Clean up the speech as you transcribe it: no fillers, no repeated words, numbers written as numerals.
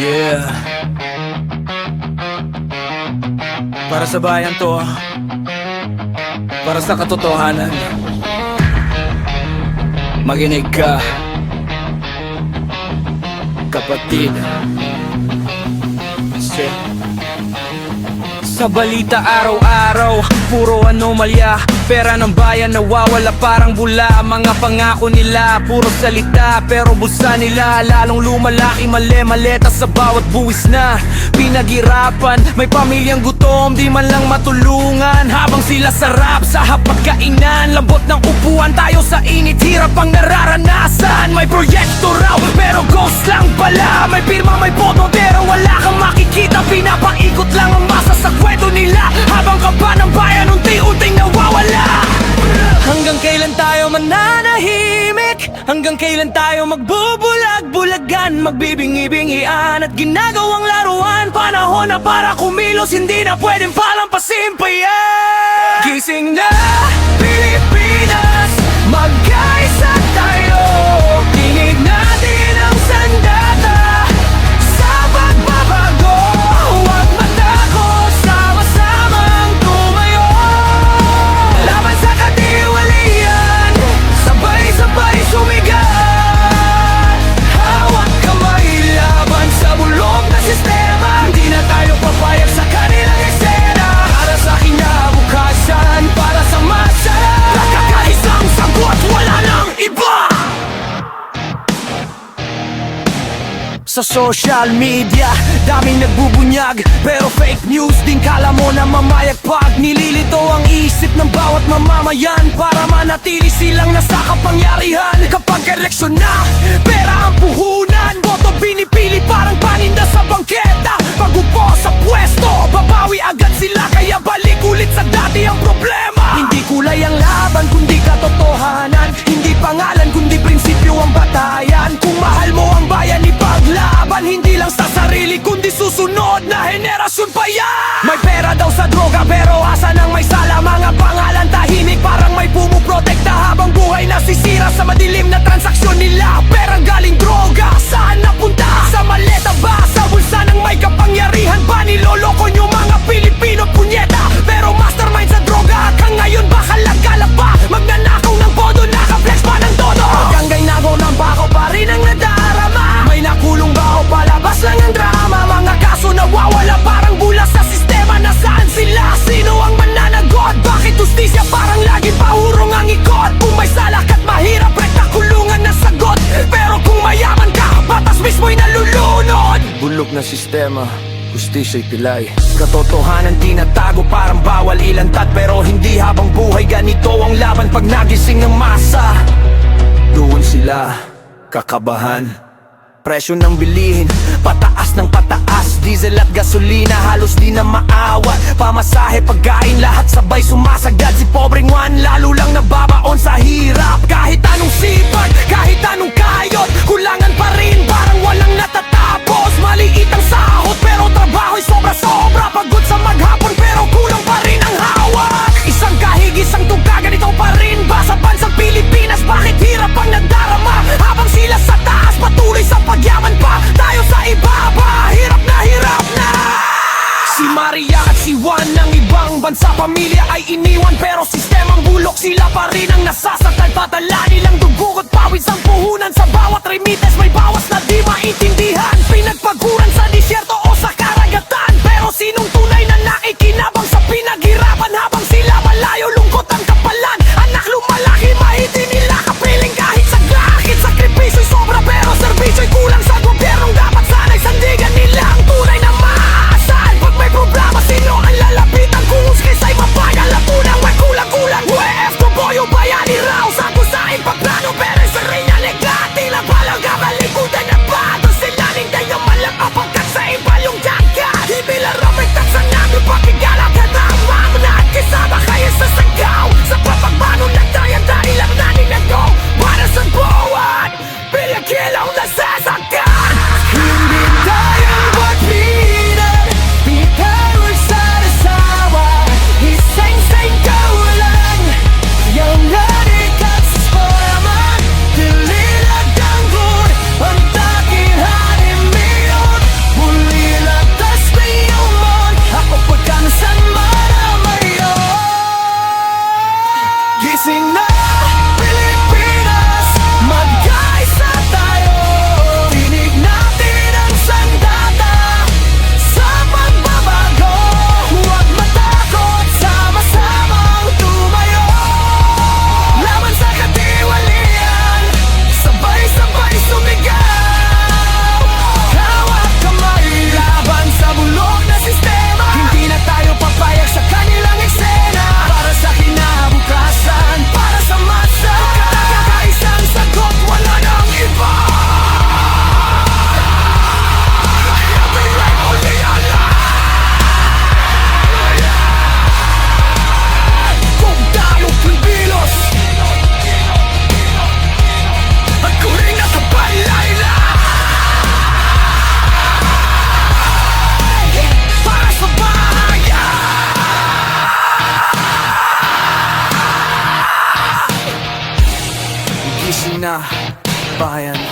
Yeah. Para sa bayan to, para sa katotohanan. Makinig ka, kapatid. Sa balita araw-araw, puro anomalya. Pera ng bayan nawawala parang bula. Mga pangako nila, puro salita pero busa nila lalong lumalaki. Mali-maleta sa bawat buwis na pinaghirapan. May pamilyang gutom, di man lang matulungan. Habang sila sarap sa hapagkainan, lambot ng upuan, tayo sa init, hirap ang nararanasan. May proyekto raw, pero ghost lang pala. May pirma, may boto, pero wala kang makikita. Pinapaikot lang ang masa sa kwento nila, habang kaba ng bayan unti-unting nawawala. Hanggang kailan tayo mananahimik? Hanggang kailan tayo magbubulag-bulagan, magbibingi-bingian at ginagawang laruan? Panahon na para kumilos, hindi na pwedeng palampasin pa yan. Gising na Pilipinas, magkaisa tayo. Tinig natin ang sandata sa pagbabago. Huwag matakot, sama-samang tumayo. Laban sa katiwalian, sabay-sabay sumigat. Hawak kamay, laban sa bulok na sistema. Hindi na tayo papayag sa kanilang eksena. Para sa kinabukasan, para sa masa, nakakaisang sagot, wala nang iba. Sa social media, daming nagbubunyag, pero fake news din, kala mo na mamayagpag. Nililito ang isip ng bawat mamamayan para manatili silang nasa kapangyarihan. Kapag eleksyon na, pera ang puhunan, boto binipili parang paninda sa bangketa. Pag upo sa pwesto, babawi agad sila, kaya balik ulit sa dati ang problema. Hindi kulay ang laban, kundi katotohanan. Hindi pangalan, kundi prinsipyo ang batayan. Kung mahal mo ang bayan, ipaglaban. Hindi lang sa sarili, kundi susunod na henerasyon pa yan. May pera daw sa droga, pero asa nang may sala? Mga pangalan tahimik, parang may pumuprotekta, habang buhay nasisira sa madilim na transaksyon nila. Perang galing droga, saan napunta? Sa maleta ba? Sa bulsa ng may kapangyarihan ba? Niloloko nyo mga Pilipino, punyeta. Pero mastermind sa droga, hanggang ngayon ba kalagkalap pa? Magnanakaw ng bodo, nakaflex pa ng todo. Hanggang nagaw ng bako pa rin ang nadarama. May nakulong ba o palabas lang ang drama? Mga kaso nawawala parang bula sa sistema. Nasaan sila? Sino ang mananagot? Bakit justisya parang laging pahurong ang ikot? Kung may salak at mahirap, rekta kulungan na sagot. Pero kung mayaman ka, batas mismo'y nalulunod. Bulok na sistema, justisya'y pilay. Katotohanan tinatago parang bawal ilantad, pero hindi habang buhay ganito ang laban. Pag nagising ng masa, doon sila kakabahan. Presyo ng bilihin, pataas ng pataas. Diesel at gasolina, halos di na maawat. Pamasahe, pagkain, lahat sabay sumasagad. Si pobreng Juan, lalo lang nababaon sa hirap. Kahit anong sipag, kahit anong kayod, kulangan pa rin, parang walang natatapos. Maliit ang sahod, pero trabaho'y sobra-sobra. Pagod sa maghapon, pero kulang pa rin ang hawak. Isang kahig, isang tuga, ganito pa rin ba sa bansang Pilipinas? Bakit hirap ang nadarama? Habang sila sa taas, patuloy sa pagyaman pa, tayo sa ibaba, hirap na. Si Maria at si Juan ng ibang bansa, pamilya ay iniwan, pero sistemang bulok, sila pa rin ang nasasaktan. Patala nilang dugo at pawis ang puhunan. Sa bawat remittance may bawas na di maintindihan. Pinagpaguran sa disyerto o sa karagatan, pero sinong tunay na nakikinabang sa pinaghirapan? Habang sila malayo, lungkot ang kapalan. Anak lumalaki, mahiti nila kapiling. Kahit saglakit, sakripisyo'y sobra, pero serbisyo'y kulang sa gobyernong dapat sana'y sandigan nila ang tunay na maaasahan. Pag may problema, sino ang lalapitan? Kung huskisa'y mapagal at unang may kulang-kulang. UEF to boyo, bayani raw sa kusain pagplano, pero sa rin na legati na palang kabalikutan na ba? Doon sila ninday yung malang apagkat sa iba yung jagat. Ibilarapit at sa nagro pakigalat at ang mamuna at kisama kayo sa sagaw. Sa papagbano nagdayan dahil ang naninagaw para sa buwan, pinakilaw na sasakan. Hindi tayo magpinan, di tayo sarasawa. Iseng-seng kaulan, yung narikat sa spoyaman. Dililag ang good, ang taking hanin miyon. na bayan.